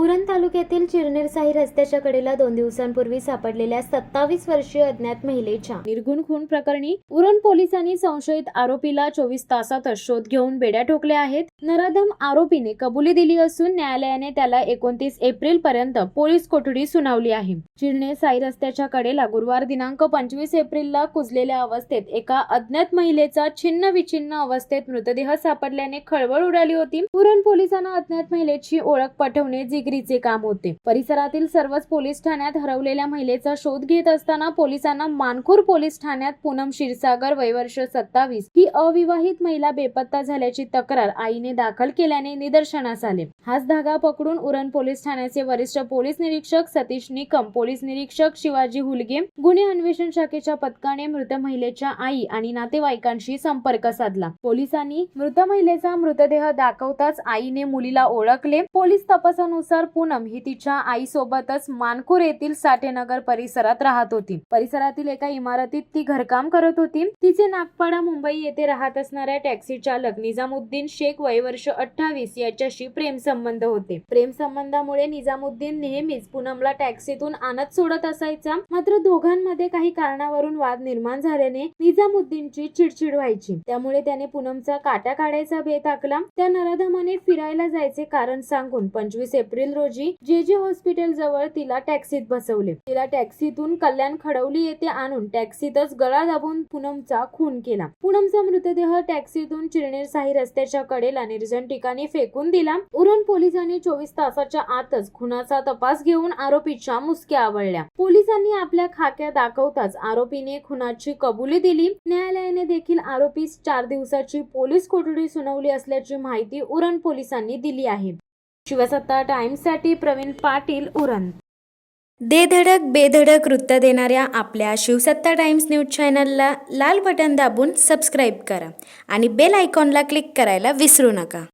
उरण तालुक्यातील चिरनेरसाही रस्त्याच्या कडेला 2 दिवसांपूर्वी सापडलेल्या 27 वर्षीय अज्ञात महिलेच्या निर्गुण खून प्रकरणी उरण पोलिसांनी संशयित आरोपीला 24 तासातच शोध घेऊन बेड्या ठोकल्या आहेत. नराधम आरोपीने कबुली दिली असून न्यायालयाने त्याला 29 एप्रिल पर्यंत पोलीस कोठडी सुनावली आहे. चिरनेरसाही रस्त्याच्या कडेला गुरुवार दिनांक 25 एप्रिलला कुजलेल्या अवस्थेत एका अज्ञात महिलेचा छिन्न विछिन्न अवस्थेत मृतदेह सापडल्याने खळबळ उडाली होती. उरण पोलिसांना अज्ञात महिलेची ओळख पटवणे जिगरीचे काम होते. परिसरातील सर्वच पोलीस ठाण्यात हरवलेल्या महिलेचा शोध घेत असताना पोलिसांना मानखुर्द पोलीस ठाण्यात पूनम क्षीरसागर वय वर्ष 27 ही अविवाहित महिला बेपत्ता झाल्याची तक्रार आईने दाखल केल्याने निदर्शनास आले. हाच धागा पकडून उरण पोलीस ठाण्याचे वरिष्ठ पोलीस निरीक्षक सतीश निकम, पोलीस निरीक्षक शिवाजी हुलगे, गुन्हे अन्वेषण शाखेच्या पथकाने मृत महिलेच्या आई आणि नातेवाईकांशी संपर्क साधला. पोलिसांनी मृत महिलेचा मृतदेह दाखवताच आईने मुलीला ओळखले. पोलीस तपासानुसार पूनम ही तिच्या आईसोबतच मानखुर्द येथील साठेनगर परिसरात राहत होती. परिसरातील एका इमारतीत ती घरकाम करत होती. तिचे नागपाडा मुंबई येथे राहत असणाऱ्या टॅक्सी चालक निजामुद्दीन शेख वय वर्ष 28 याच्याशी प्रेम संबंध होते. प्रेम संबंधामुळे निजामुद्दीन नेहमीच पूनमला टॅक्सीतून आणत सोडत असायचा. मात्र दोघांमध्ये काही कारणावरून वाद निर्माण झाल्याने निजामुद्दीनची चिडचिड व्हायची. त्यामुळे त्याने पूनमचा काट्या काढायचा बेत आखला. त्या नराधमाने फिरायला जायचे कारण सांगून 25 एप्रिल रोजी जे हॉस्पिटल जवळ तिला टॅक्सीत बसवले. तिला टॅक्सीतून कल्याण खडवली येथे आणून टॅक्सीतच गळा दाबून पूनमचा खून केला. पूनमचा मृतदेह टॅक्सीतून चिरनेरसाही रस्त्याच्या कडेला निर्जन ठिकाणी फेकून दिला. उरण पोलिसांनी 24 तासाच्या आतच खुनाचा तपास घेऊन आरोपीच्या मुसक्या आवळल्या. पोलिसांनी आपल्या खाक्या दाखवताच आरोपीने खुनाची कबुली दिली. न्यायालयाने देखील आरोपीस 4 दिवसाची पोलीस कोठडी सुनावली असल्याची माहिती उरण पोलिसांनी दिली आहे. शिवसत्ता टाइम्ससाठी प्रवीण पाटील, उरण. दे धडक बेधडक वृत्त देणाऱ्या आपल्या शिवसत्ता टाइम्स न्यूज चॅनलला लाल बटन दाबून सबस्क्राईब करा आणि बेल आयकॉनला क्लिक करायला विसरू नका.